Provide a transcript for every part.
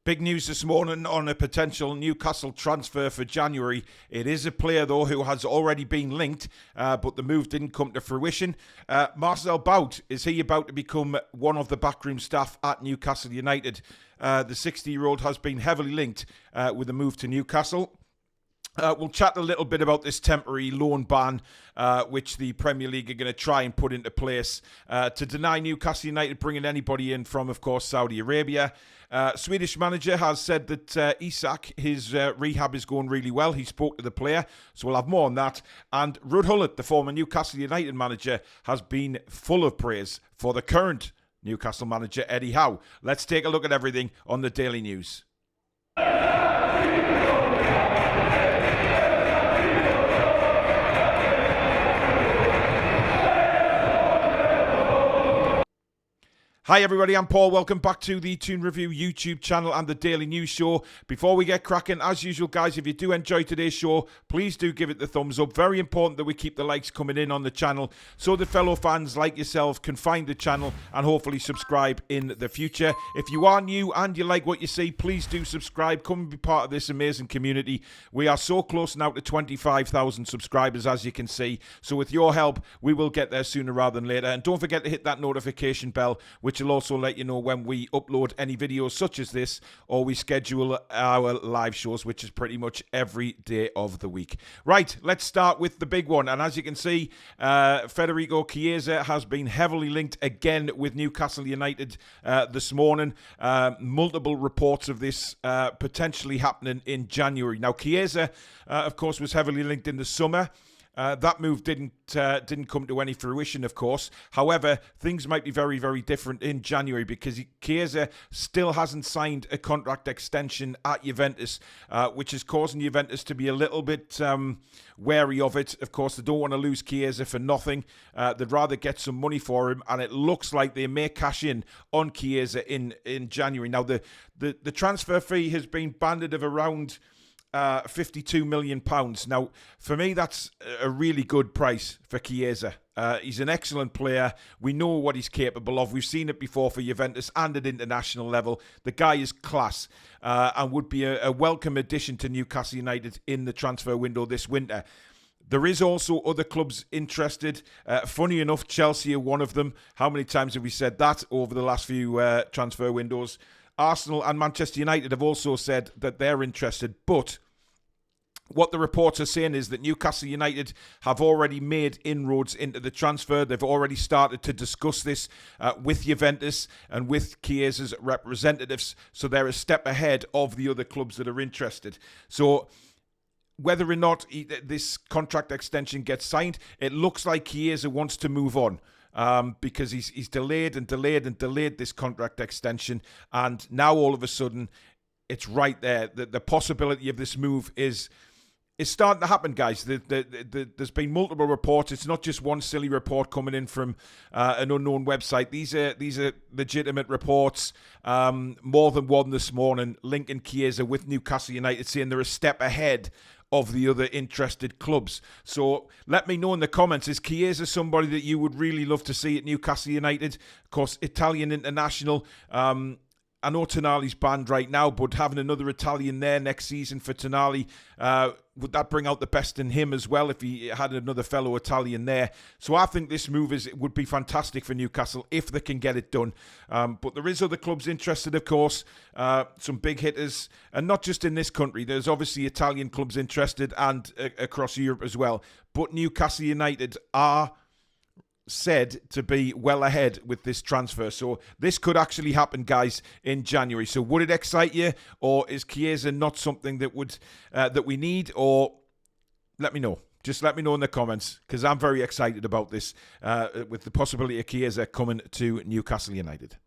Big news this morning on a potential Newcastle transfer for January. It is a player, though, who has already been linked, but the move didn't come to fruition. Marcel Bout, is he about to become one of the backroom staff at Newcastle United? The 60-year-old has been heavily linked with the move to Newcastle. We'll chat a little bit about this temporary loan ban, which the Premier League are going to try and put into place to deny Newcastle United bringing anybody in from, of course, Saudi Arabia. Swedish manager has said that Isak, his rehab is going really well. He spoke to the player, so we'll have more on that. And Ruud Gullit, the former Newcastle United manager, has been full of praise for the current Newcastle manager, Eddie Howe. Let's take a look at everything on the Daily News. Hi everybody, I'm Paul. Welcome back to the Toon Review YouTube channel and the Daily News Show. Before we get cracking, as usual guys, if you do enjoy today's show, please do give it the thumbs up. Very important that we keep the likes coming in on the channel so that fellow fans like yourself can find the channel and hopefully subscribe in the future. If you are new and you like what you see, please do subscribe. Come and be part of this amazing community. We are so close now to 25,000 subscribers, as you can see. So with your help, we will get there sooner rather than later. And don't forget to hit that notification bell, which will also let you know when we upload any videos such as this, or we schedule our live shows, which is pretty much every day of the week. Right, let's start with the big one. And as you can see, Federico Chiesa has been heavily linked again with Newcastle United this morning. Multiple reports of this potentially happening in January. Now, Chiesa, of course, was heavily linked in the summer. That move didn't come to any fruition, of course. However, things might be very, very different in January because Chiesa still hasn't signed a contract extension at Juventus, which is causing Juventus to be a little bit wary of it. Of course, they don't want to lose Chiesa for nothing. They'd rather get some money for him, and it looks like they may cash in on Chiesa in January. Now, the transfer fee has been banded of around £52 million. Now, for me, that's a really good price for Chiesa. He's an excellent player. We know what he's capable of. We've seen it before for Juventus and at international level. The guy is class and would be a welcome addition to Newcastle United in the transfer window this winter. There is also other clubs interested. Funny enough, Chelsea are one of them. How many times have we said that over the last few transfer windows? Arsenal and Manchester United have also said that they're interested, but what the reports are saying is that Newcastle United have already made inroads into the transfer. They've already started to discuss this with Juventus and with Chiesa's representatives, so they're a step ahead of the other clubs that are interested. So whether or not this contract extension gets signed, it looks like Chiesa wants to move on. Because he's delayed this contract extension, and now all of a sudden it's right there. The possibility of this move is starting to happen, guys. There's been multiple reports. It's not just one silly report coming in from an unknown website. These are legitimate reports. More than one this morning linking Chiesa with Newcastle United, saying they're a step ahead of the other interested clubs. So let me know in the comments, is Chiesa somebody that you would really love to see at Newcastle United? Of course, Italian international. I know Tonali's banned right now, but having another Italian there next season for Tonali, would that bring out the best in him as well if he had another fellow Italian there? So I think this move would be fantastic for Newcastle if they can get it done. But there is other clubs interested, of course, some big hitters, and not just in this country. There's obviously Italian clubs interested and across Europe as well. But Newcastle United are said to be well ahead with this transfer, so this could actually happen, guys, in January. So would it excite you, or is Chiesa not something that would that we need? Or let me know. Just let me know in the comments, because I'm very excited about this with the possibility of Chiesa coming to Newcastle United.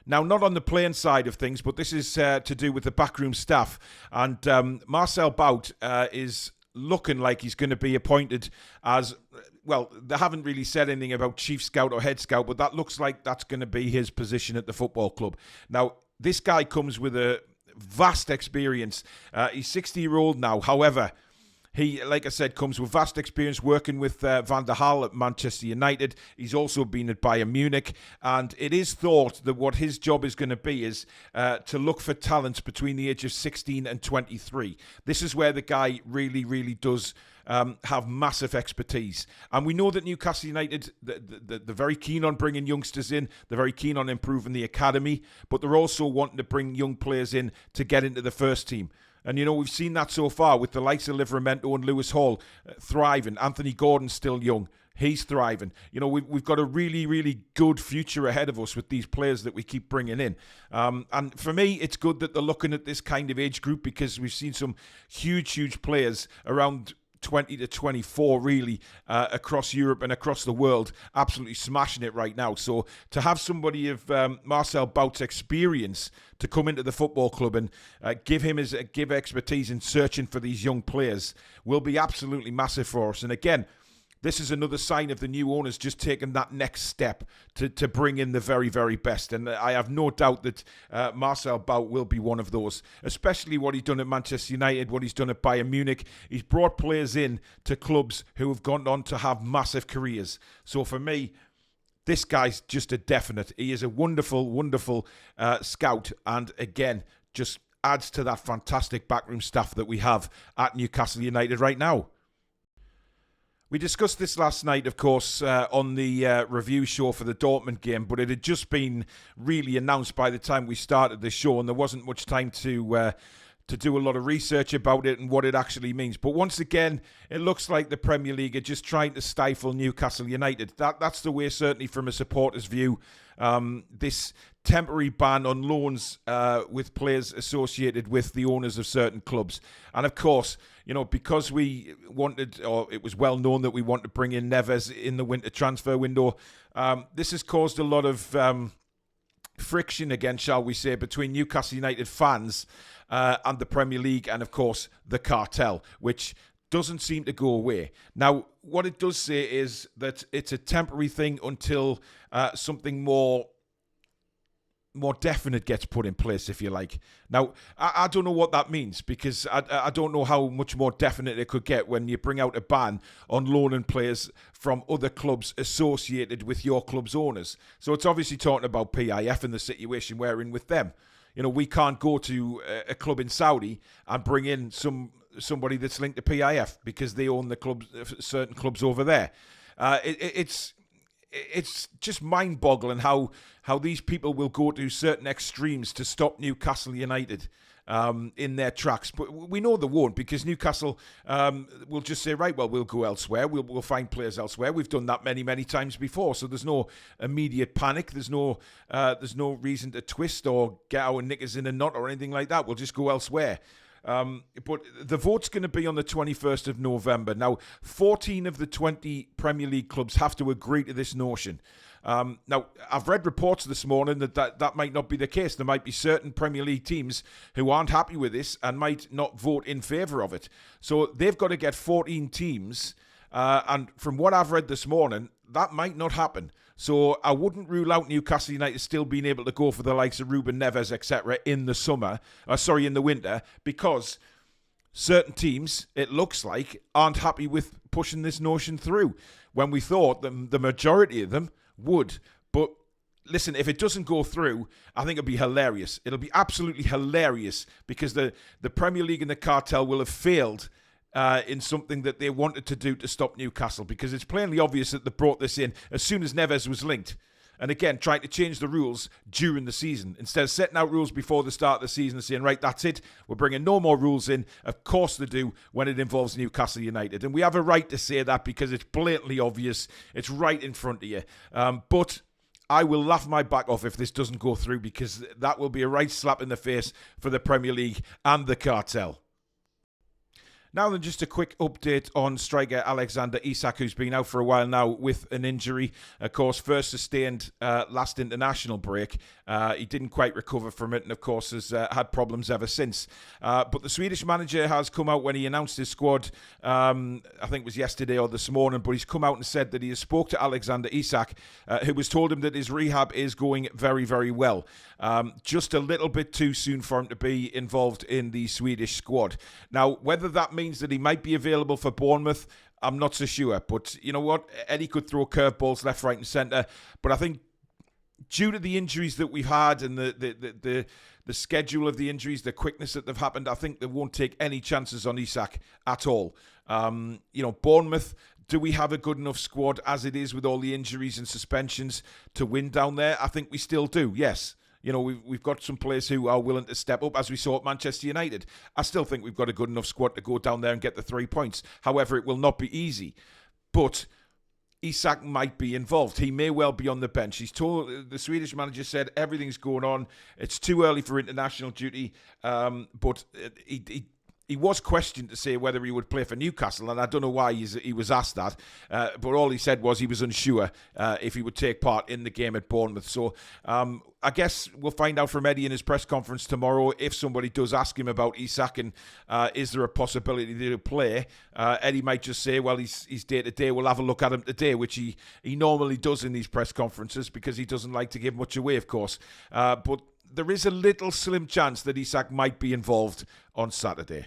Now, not on the playing side of things, but this is to do with the backroom staff, and Marcel Bout is looking like he's going to be appointed as, well, they haven't really said anything about chief scout or head scout, but that looks like that's going to be his position at the football club. Now, this guy comes with a vast experience. He's 60-year-old now. However, He, like I said, comes with vast experience working with Van der Gaal at Manchester United. He's also been at Bayern Munich, and it is thought that what his job is going to be is to look for talents between the age of 16 and 23. This is where the guy really, really does have massive expertise. And we know that Newcastle United, they're very keen on bringing youngsters in. They're very keen on improving the academy, but they're also wanting to bring young players in to get into the first team. And, we've seen that so far with the likes of Livramento and Lewis Hall thriving. Anthony Gordon's still young. He's thriving. We've got a really, really good future ahead of us with these players that we keep bringing in. And for me, it's good that they're looking at this kind of age group, because we've seen some huge players around 20 to 24 really across Europe and across the world, absolutely smashing it right now. So to have somebody of Marcel Bout's experience to come into the football club and give expertise in searching for these young players will be absolutely massive for us. And again, this is another sign of the new owners just taking that next step to bring in the very, very best. And I have no doubt that Marcel Bout will be one of those, especially what he's done at Manchester United, what he's done at Bayern Munich. He's brought players in to clubs who have gone on to have massive careers. So for me, this guy's just a definite. He is a wonderful, wonderful scout. And again, just adds to that fantastic backroom staff that we have at Newcastle United right now. We discussed this last night, of course, on the review show for the Dortmund game, but it had just been really announced by the time we started the show, and there wasn't much time to do a lot of research about it and what it actually means. But once again, it looks like the Premier League are just trying to stifle Newcastle United. That's the way, certainly from a supporter's view. This temporary ban on loans with players associated with the owners of certain clubs. And of course, because we wanted, or it was well known that we want to bring in Neves in the winter transfer window, this has caused a lot of friction again, shall we say, between Newcastle United fans and the Premier League, and of course the cartel, which doesn't seem to go away. Now, what it does say is that it's a temporary thing until something more definite gets put in place, if you like. Now, I don't know what that means, because I don't know how much more definite it could get when you bring out a ban on loaning players from other clubs associated with your club's owners. So it's obviously talking about PIF and the situation we're in with them. We can't go to a club in Saudi and bring in somebody that's linked to PIF because they own the clubs, certain clubs over there. It's just mind-boggling how these people will go to certain extremes to stop Newcastle United in their tracks. But we know they won't, because Newcastle will just say, right, well, we'll go elsewhere. We'll find players elsewhere. We've done that many times before. So there's no immediate panic. There's no reason to twist or get our knickers in a knot or anything like that. We'll just go elsewhere. But the vote's going to be on the 21st of November. Now, 14 of the 20 Premier League clubs have to agree to this notion. Now, I've read reports this morning that might not be the case. There might be certain Premier League teams who aren't happy with this and might not vote in favour of it. So they've got to get 14 teams. And from what I've read this morning, that might not happen. So I wouldn't rule out Newcastle United still being able to go for the likes of Ruben Neves, etc. in the winter, because certain teams, it looks like, aren't happy with pushing this notion through, when we thought that the majority of them would. But listen, if it doesn't go through, I think it'll be hilarious. It'll be absolutely hilarious, because the Premier League and the cartel will have failed in something that they wanted to do to stop Newcastle, because it's plainly obvious that they brought this in as soon as Neves was linked. And again, trying to change the rules during the season. Instead of setting out rules before the start of the season and saying, right, that's it, we're bringing no more rules in. Of course they do when it involves Newcastle United. And we have a right to say that, because it's blatantly obvious. It's right in front of you. But I will laugh my back off if this doesn't go through, because that will be a right slap in the face for the Premier League and the cartel. Now then, just a quick update on striker Alexander Isak, who's been out for a while now with an injury. Of course, first sustained last international break. He didn't quite recover from it, and of course has had problems ever since. But the Swedish manager has come out when he announced his squad, I think it was yesterday or this morning, but he's come out and said that he has spoke to Alexander Isak, who has told him that his rehab is going very, very well. Just a little bit too soon for him to be involved in the Swedish squad. Now, whether that means means that he might be available for Bournemouth. I'm not so sure. But you know what? Eddie could throw curveballs left, right and centre. But I think due to the injuries that we've had and the schedule of the injuries, the quickness that they've happened, I think they won't take any chances on Isak at all. Bournemouth, do we have a good enough squad as it is with all the injuries and suspensions to win down there? I think we still do, yes. We've got some players who are willing to step up, as we saw at Manchester United. I still think we've got a good enough squad to go down there and get the 3 points. However, it will not be easy. But Isak might be involved. He may well be on the bench. The Swedish manager said everything's going on. It's too early for international duty. But he was questioned to say whether he would play for Newcastle, and I don't know why he was asked that. But all he said was he was unsure if he would take part in the game at Bournemouth. So I guess we'll find out from Eddie in his press conference tomorrow if somebody does ask him about Isak and is there a possibility that he'll play. Eddie might just say, well, he's day-to-day. We'll have a look at him today, which he normally does in these press conferences because he doesn't like to give much away, of course. But there is a little slim chance that Isak might be involved on Saturday.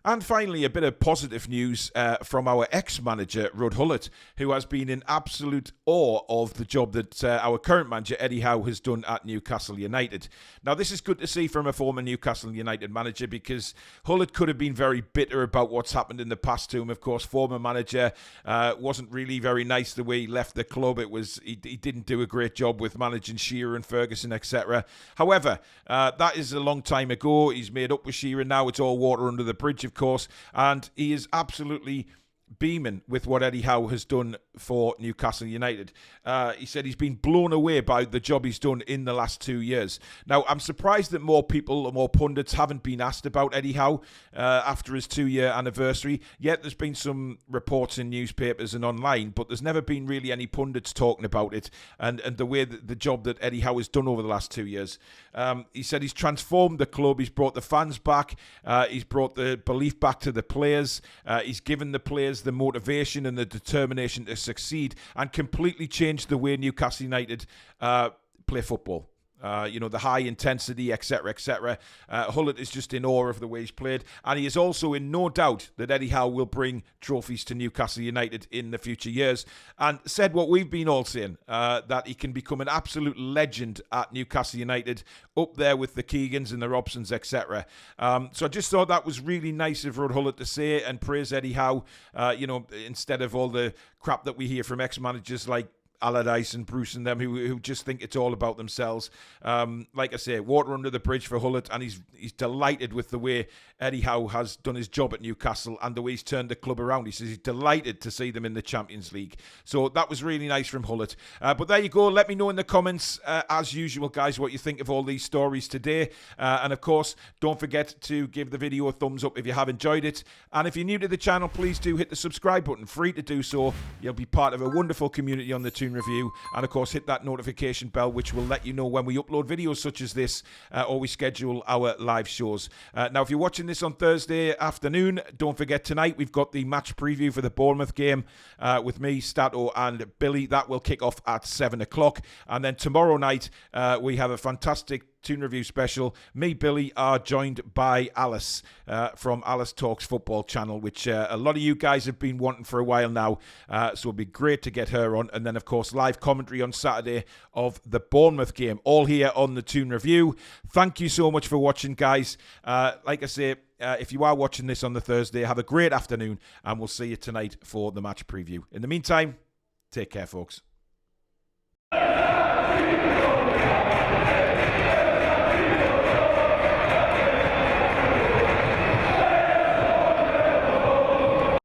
And finally, a bit of positive news from our ex-manager, Ruud Gullit, who has been in absolute awe of the job that our current manager, Eddie Howe, has done at Newcastle United. Now, this is good to see from a former Newcastle United manager because Gullit could have been very bitter about what's happened in the past to him. Of course, former manager wasn't really very nice the way he left the club. He didn't do a great job with managing Shearer and Ferguson, etc. However, that is a long time ago. He's made up with Shearer now. It's all water under the bridge, of course, and he is absolutely beaming with what Eddie Howe has done for Newcastle United. He said he's been blown away by the job he's done in the last 2 years. Now, I'm surprised that more people, more pundits haven't been asked about Eddie Howe after his 2-year anniversary. Yet there's been some reports in newspapers and online, but there's never been really any pundits talking about it and the way that the job that Eddie Howe has done over the last 2 years. He said he's transformed the club. He's brought the fans back. He's brought the belief back to the players. He's given the players the motivation and the determination to succeed and completely changed the way Newcastle United play football. The high intensity, etc., etc. Gullit is just in awe of the way he's played, and he is also in no doubt that Eddie Howe will bring trophies to Newcastle United in the future years, and said what we've been all saying, that he can become an absolute legend at Newcastle United, up there with the Keegans and the Robsons, etc. So I just thought that was really nice of Ruud Gullit to say and praise Eddie Howe, instead of all the crap that we hear from ex-managers like Allardyce and Bruce and them who just think it's all about themselves. Like I say, water under the bridge for Gullit, and he's delighted with the way Eddie Howe has done his job at Newcastle and the way he's turned the club around. He says he's delighted to see them in the Champions League. So that was really nice from Gullit. But there you go. Let me know in the comments, as usual, guys, what you think of all these stories today. And of course, don't forget to give the video a thumbs up if you have enjoyed it. And if you're new to the channel, please do hit the subscribe button. Free to do so. You'll be part of a wonderful community on the Toon Review, and of course hit that notification bell which will let you know when we upload videos such as this or we schedule our live shows. Now if you're watching this on Thursday afternoon, don't forget tonight we've got the match preview for the Bournemouth game with me, Stato and Billy. That will kick off at 7 o'clock, and then tomorrow night we have a fantastic Toon Review special. Me, Billy, are joined by Alice from Alice Talks Football channel, which a lot of you guys have been wanting for a while now. So it'll be great to get her on. And then, of course, live commentary on Saturday of the Bournemouth game, all here on the Toon Review. Thank you so much for watching, guys. Like I say, if you are watching this on the Thursday, have a great afternoon, and we'll see you tonight for the match preview. In the meantime, take care, folks.